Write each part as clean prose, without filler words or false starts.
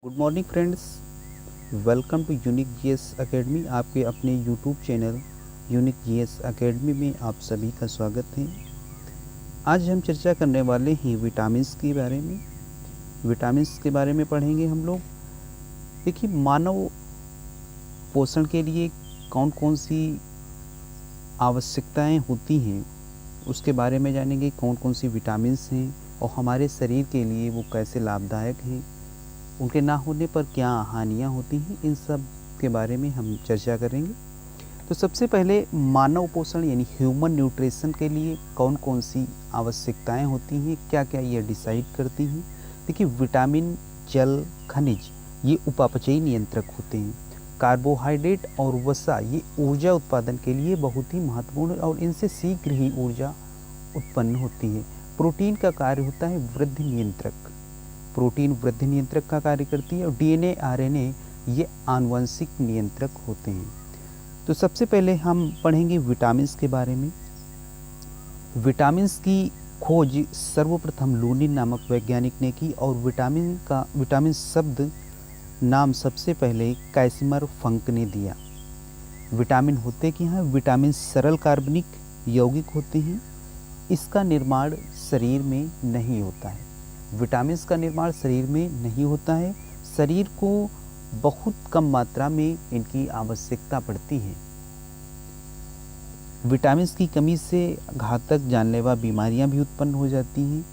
Good morning friends, welcome to Unique GS Academy. आपके अपने YouTube channel Unique GS Academy में आप सभी का स्वागत है। आज हम चर्चा करने वाले हैं विटामिन्स के बारे में। विटामिन्स के बारे में पढ़ेंगे हम लोग। देखिए, मानव पोषण के लिए कौन कौन सी आवश्यकताएं होती हैं उसके बारे में जानेंगे। कौन कौन सी विटामिन्स हैं और हमारे शरीर के लिए वो कैसे लाभदायक हैं, उनके ना होने पर क्या हानियाँ होती हैं, इन सब के बारे में हम चर्चा करेंगे। तो सबसे पहले मानव पोषण यानी ह्यूमन न्यूट्रिशन के लिए कौन कौन सी आवश्यकताएं होती हैं, क्या क्या ये डिसाइड करती हैं। देखिए, विटामिन, जल, खनिज ये उपापचयी नियंत्रक होते हैं। कार्बोहाइड्रेट और वसा ये ऊर्जा उत्पादन के लिए बहुत ही महत्वपूर्ण और इनसे शीघ्र ही ऊर्जा उत्पन्न होती है। प्रोटीन का कार्य होता है वृद्धि नियंत्रक। प्रोटीन वृद्धि नियंत्रक का कार्य करती है और डीएनए, आरएनए ये आनुवंशिक नियंत्रक होते हैं। तो सबसे पहले हम पढ़ेंगे विटामिन्स के बारे में। विटामिन्स की खोज सर्वप्रथम लूनिन नामक वैज्ञानिक ने की और विटामिन शब्द नाम सबसे पहले कैसिमर फंक ने दिया। विटामिन होते क्या हैं? विटामिन सरल कार्बनिक यौगिक होते हैं। इसका निर्माण शरीर में नहीं होता है। विटामिन्स का निर्माण शरीर में नहीं होता है। शरीर को बहुत कम मात्रा में इनकी आवश्यकता पड़ती है। विटामिन्स की कमी से घातक जानलेवा बीमारियां भी उत्पन्न हो जाती हैं।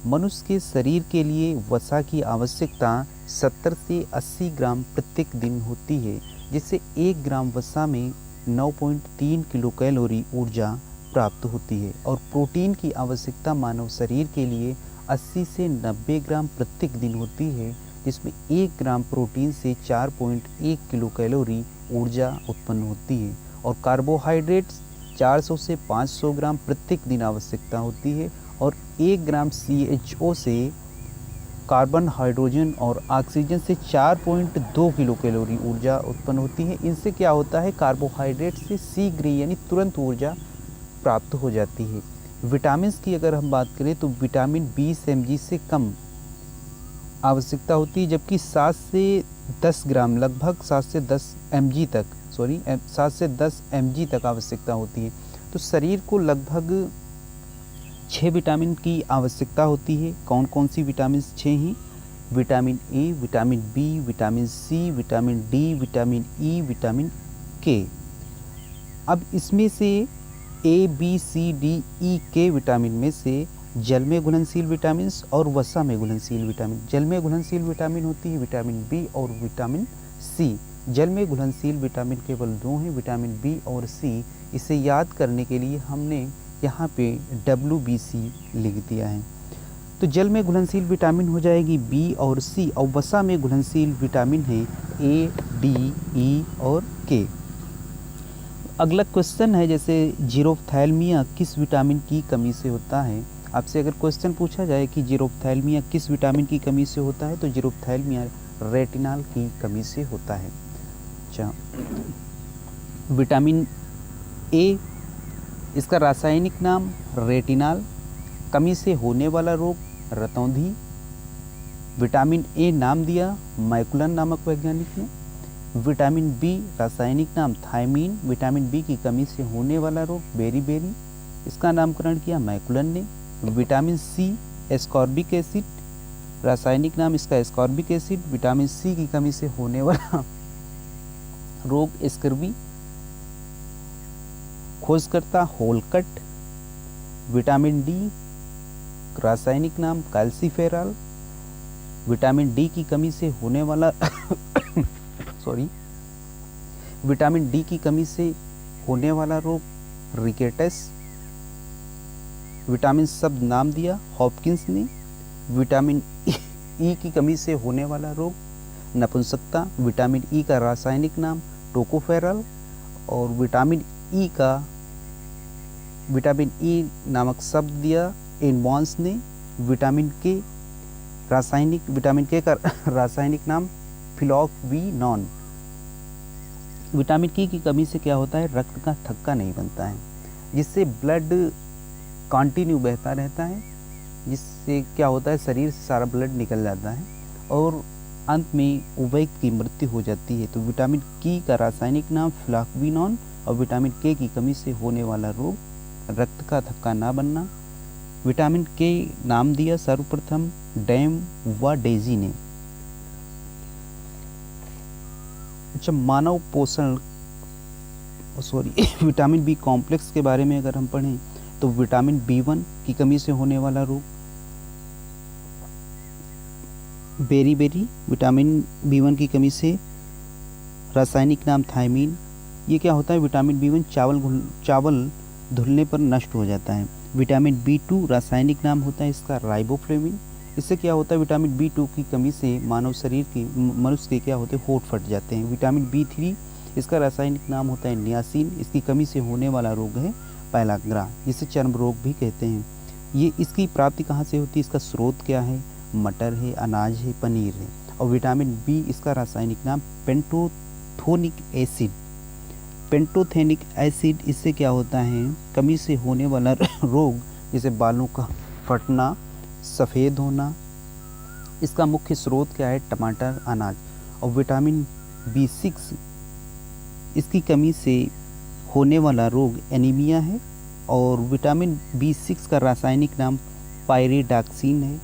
मनुष्य के शरीर के लिए वसा की आवश्यकता 70 से 80 ग्राम प्रत्येक दिन होती है, जिससे 1 ग्राम वसा में 9.3 किलो कैलोरी ऊर्जा प्राप्त होती है। और प्रोटीन की आवश्यकता मानव शरीर के लिए 80 से 90 ग्राम प्रत्येक दिन होती है, जिसमें 1 ग्राम प्रोटीन से 4.1 किलो कैलोरी ऊर्जा उत्पन्न होती है। और कार्बोहाइड्रेट्स 400 से 500 ग्राम प्रत्येक दिन आवश्यकता होती है। और 1 ग्राम CHO से कार्बन, हाइड्रोजन और ऑक्सीजन से 4.2 किलो कैलोरी ऊर्जा उत्पन्न होती है। इनसे क्या होता है? कार्बोहाइड्रेट से शीघ्र यानी तुरंत ऊर्जा प्राप्त हो जाती है। विटामिन्स की अगर हम बात करें तो विटामिन 20 mg से कम आवश्यकता होती है, जबकि 7 से 10 ग्राम लगभग 7 से 10 mg तक आवश्यकता होती है। तो शरीर को लगभग 6 विटामिन की आवश्यकता होती है। कौन कौन सी विटामिन 6 हैं? Vitamin A, vitamin B, vitamin C, vitamin D, vitamin E, vitamin K. अब इसमें से ए, बी, सी, डी, ई, के विटामिन में से जल में घुलनशील विटामिन और वसा में घुलनशील विटामिन। जल में घुलनशील विटामिन होती है विटामिन बी और विटामिन सी। जल में घुलनशील विटामिन केवल 2 हैं, विटामिन बी और सी। इसे याद करने के लिए हमने यहाँ पे WBC लिख दिया है। तो जल में घुलनशील विटामिन हो जाएगी बी और सी, और वसा में घुलनशील विटामिन है ए, डी, ई और के। अगला क्वेश्चन है, जैसे जीरोफ्थैल्मिया किस विटामिन की कमी से होता है। आपसे अगर क्वेश्चन पूछा जाए कि जीरोफ्थैल्मिया किस विटामिन की कमी से होता है, तो जीरोफ्थैल्मिया रेटिनॉल की कमी से होता है। अच्छा, विटामिन ए, इसका रासायनिक नाम रेटिनॉल। कमी से होने वाला रोग रतौंधी। विटामिन ए नाम दिया मैकुलन नामक वैज्ञानिक ने। विटामिन बी रासायनिक नाम थायमीन। विटामिन बी की कमी से होने वाला रोग बेरी, इसका नामकरण किया मैकुलन ने। विटामिन सी एस्कॉर्बिक एसिड, रासायनिक नाम इसका एस्कॉर्बिक एसिड। विटामिन सी की कमी से होने वाला रोग स्कर्वी, खोजकर्ता होलकट। विटामिन डी रासायनिक नाम कैल्सीफेरॉल। विटामिन डी की कमी से होने वाला विटामिन डी की कमी से होने वाला रोग रिकेटस। विटामिन शब्द नाम दिया हॉपकिंस ने। विटामिन ई की कमी से होने वाला रोग नपुंसकता। विटामिन ई का रासायनिक नाम टोकोफेरॉल। और विटामिन ई नामक शब्द दिया एनबॉन्स ने। विटामिन के का रासायनिक नाम फिलॉक्विनॉन। विटामिन की कमी से क्या होता है? रक्त का थक्का नहीं बनता है, जिससे ब्लड कंटिन्यू बहता रहता है, जिससे क्या होता है? शरीर से सारा ब्लड निकल जाता है और अंत में उभयक की मृत्यु हो जाती है। तो विटामिन की का रासायनिक नाम फ्लाविनोन और विटामिन के की कमी से होने वाला रोग रक्त का थक्का ना बनना। विटामिन के नाम दिया सर्वप्रथम डैम व डेजी ने। अच्छा, मानव पोषण विटामिन बी कॉम्प्लेक्स के बारे में अगर हम पढ़ें तो विटामिन बी1 की कमी से होने वाला रोग बेरी विटामिन बी1 की कमी से, रासायनिक नाम थायमीन। ये क्या होता है, विटामिन बी1 चावल धुलने पर नष्ट हो जाता है। विटामिन बी2 रासायनिक नाम होता है इसका राइबोफ्लेविन। इससे क्या होता है, विटामिन बी2 की कमी से मनुष्य के क्या होते हैं, होंठ फट जाते हैं। विटामिन बी3 इसका रासायनिक नाम होता है नियासिन। इसकी कमी से होने वाला रोग है पैलाग्रा, जिसे चर्म रोग भी कहते हैं। ये इसकी प्राप्ति कहाँ से होती है, इसका स्रोत क्या है, मटर है, अनाज है, पनीर है। और विटामिन बी इसका रासायनिक नाम पेंटोथेनिक एसिड। इससे क्या होता है, कमी से होने वाला रोग जैसे बालों का फटना, सफ़ेद होना। इसका मुख्य स्रोत क्या है, टमाटर, अनाज। और विटामिन बी6 इसकी कमी से होने वाला रोग एनीमिया है। और विटामिन बी6 का रासायनिक नाम पायरिडॉक्सिन है।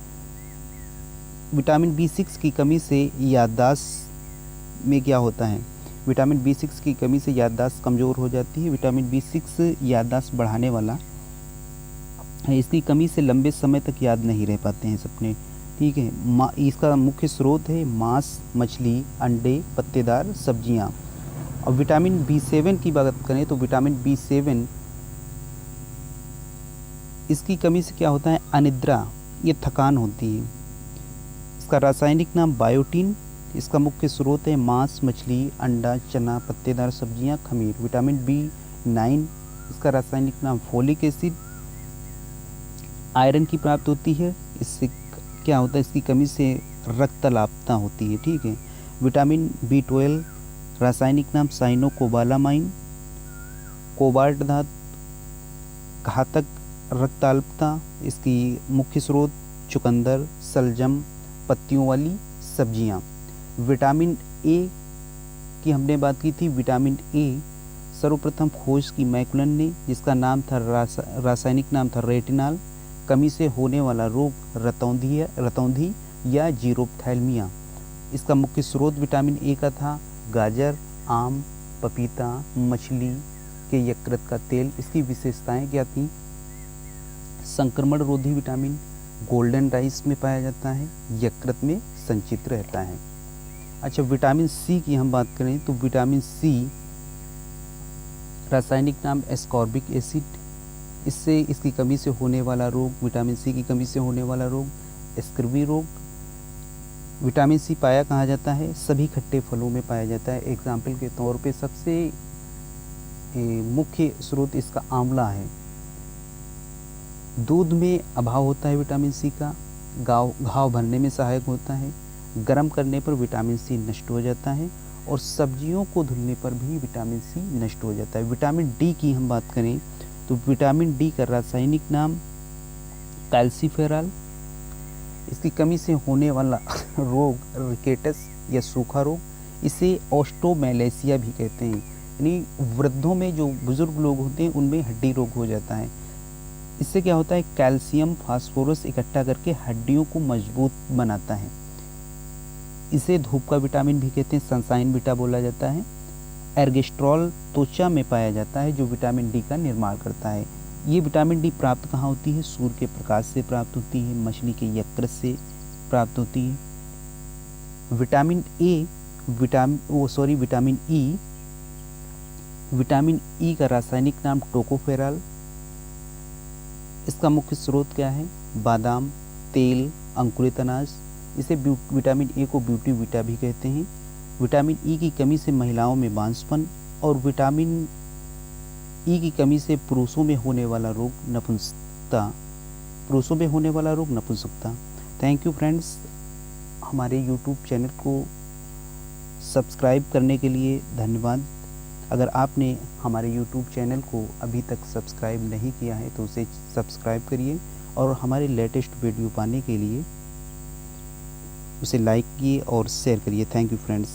विटामिन बी6 की कमी से याददाश्त में क्या होता है, विटामिन बी6 की कमी से याददाश्त कमज़ोर हो जाती है। विटामिन बी6 याददाश्त बढ़ाने वाला है। इसकी कमी से लंबे समय तक याद नहीं रह पाते हैं सपने, ठीक है। इसका मुख्य स्रोत है मांस, मछली, अंडे, पत्तेदार सब्जियां। और विटामिन बी7 की बात करें तो विटामिन बी7 इसकी कमी से क्या होता है, अनिद्रा, ये थकान होती है। इसका रासायनिक नाम बायोटीन। इसका मुख्य स्रोत है मांस, मछली, अंडा, चना, पत्तेदार सब्जियां, खमीर। विटामिन बी9 इसका रासायनिक नाम फोलिक एसिड। आयरन की प्राप्ति होती है, इससे क्या होता है, इसकी कमी से रक्तलापता होती है, ठीक है। विटामिन बी12 रासायनिक नाम साइनोकोबालामाइन। कोबाल्ट धातु घातक रक्ताल्पता। इसकी मुख्य स्रोत चुकंदर, सलजम, पत्तियों वाली सब्जियां। विटामिन ए की हमने बात की थी। विटामिन ए सर्वप्रथम खोज की मैकुलन ने, जिसका नाम था रासायनिक नाम था रेटिनॉल। कमी से होने वाला रोग रतौंधी या जीरोप्थैल्मिया। इसका मुख्य स्रोत विटामिन ए का था गाजर, आम, पपीता, मछली के यकृत का तेल। इसकी विशेषताएं क्या थी, संक्रमण रोधी विटामिन गोल्डन राइस में पाया जाता है, यकृत में संचित रहता है। अच्छा, विटामिन सी की हम बात करें तो विटामिन सी रासायनिक नाम एस्कॉर्बिक एसिड। इससे इसकी कमी से होने वाला रोग, विटामिन सी की कमी से होने वाला रोग स्कर्वी रोग। विटामिन सी पाया कहाँ जाता है, सभी खट्टे फलों में पाया जाता है। एग्जाम्पल के तौर पे सबसे मुख्य स्रोत इसका आंवला है। दूध में अभाव होता है विटामिन सी का, घाव भरने में सहायक होता है। गर्म करने पर विटामिन सी नष्ट हो जाता है और सब्जियों को धुलने पर भी विटामिन सी नष्ट हो जाता है। विटामिन डी की हम बात करें तो विटामिन डी का रासायनिक नाम कैल्सीफेरॉल। इसकी कमी से होने वाला रोग रिकेटस या सूखा रोग, इसे ऑस्टोमेलेसिया भी कहते हैं। यानी वृद्धों में जो बुजुर्ग लोग होते हैं उनमें हड्डी रोग हो जाता है। इससे क्या होता है, कैल्शियम फास्फोरस इकट्ठा करके हड्डियों को मजबूत बनाता है। इसे धूप का विटामिन भी कहते हैं, सनसाइन बीटा बोला जाता है। एर्गेस्ट्रॉल त्वचा में पाया जाता है जो विटामिन डी का निर्माण करता है। ये विटामिन डी प्राप्त कहाँ होती है, सूर्य के प्रकाश से प्राप्त होती है, मछली के यकृत से प्राप्त होती है। विटामिन ई का रासायनिक नाम टोकोफेरॉल। इसका मुख्य स्रोत क्या है, बादाम, तेल, अंकुरित अनाज। इसे विटामिन ए को ब्यूटी वीटा भी कहते हैं। विटामिन ई की कमी से महिलाओं में बांझपन और विटामिन ई की कमी से पुरुषों में होने वाला रोग नपुंसकता। थैंक यू फ्रेंड्स, हमारे यूट्यूब चैनल को सब्सक्राइब करने के लिए धन्यवाद। अगर आपने हमारे यूट्यूब चैनल को अभी तक सब्सक्राइब नहीं किया है तो उसे सब्सक्राइब करिए और हमारे लेटेस्ट वीडियो पाने के लिए उसे लाइक किए और शेयर करिए। Thank you friends.